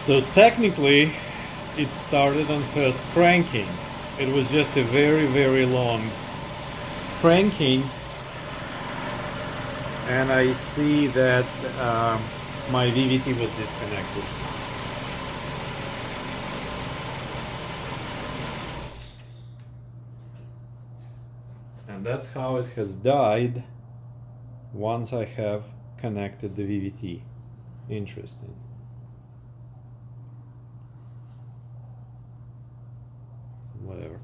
So technically, it started on first cranking. It was just a very, very long cranking, and I see that my VVT was disconnected. And that's how it has died once I have connected the VVT. Interesting. Whatever.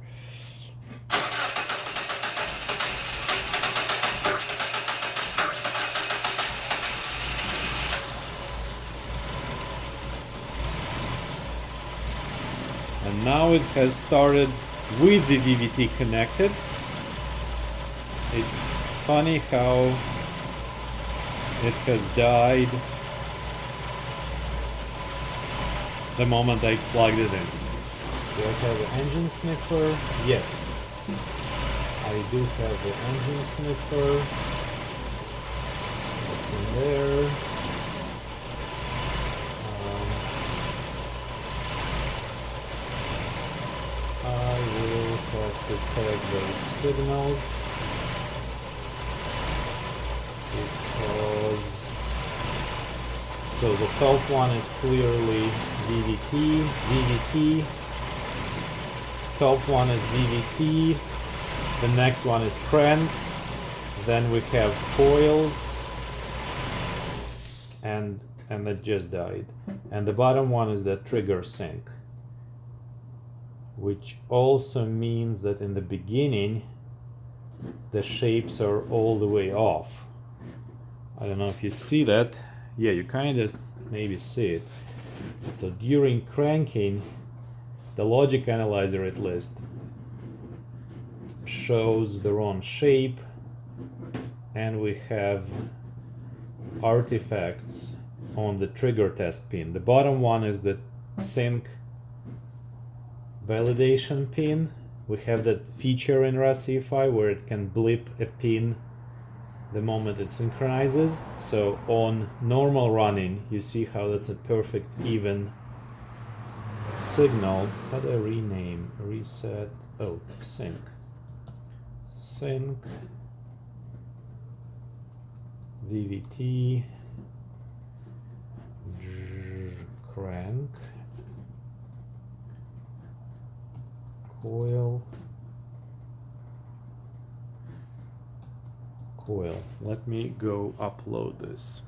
And now it has started with the VVT connected. It's funny how it has died the moment I plugged it in. Do I have an engine sniffer? Yes. I do have the engine sniffer. What's in there? I will have to tag those signals because so the top one is clearly VVT. Top one is VVT. The next one is crank. Then we have coils, and it just died. And the bottom one is the trigger sync, which also means that in the beginning the shapes are all the way off. I don't know if you see that. Yeah, you kind of maybe see it. So during cranking, the logic analyzer at least shows the wrong shape, and we have artifacts on the trigger test pin. The bottom one is the sync validation pin. We have that feature in rusEfi where it can blip a pin the moment it synchronizes. So on normal running, you see how that's a perfect even signal. How do I rename? Reset. Oh, sync. Sync. VVT. Crank. Coil. Let me go upload this.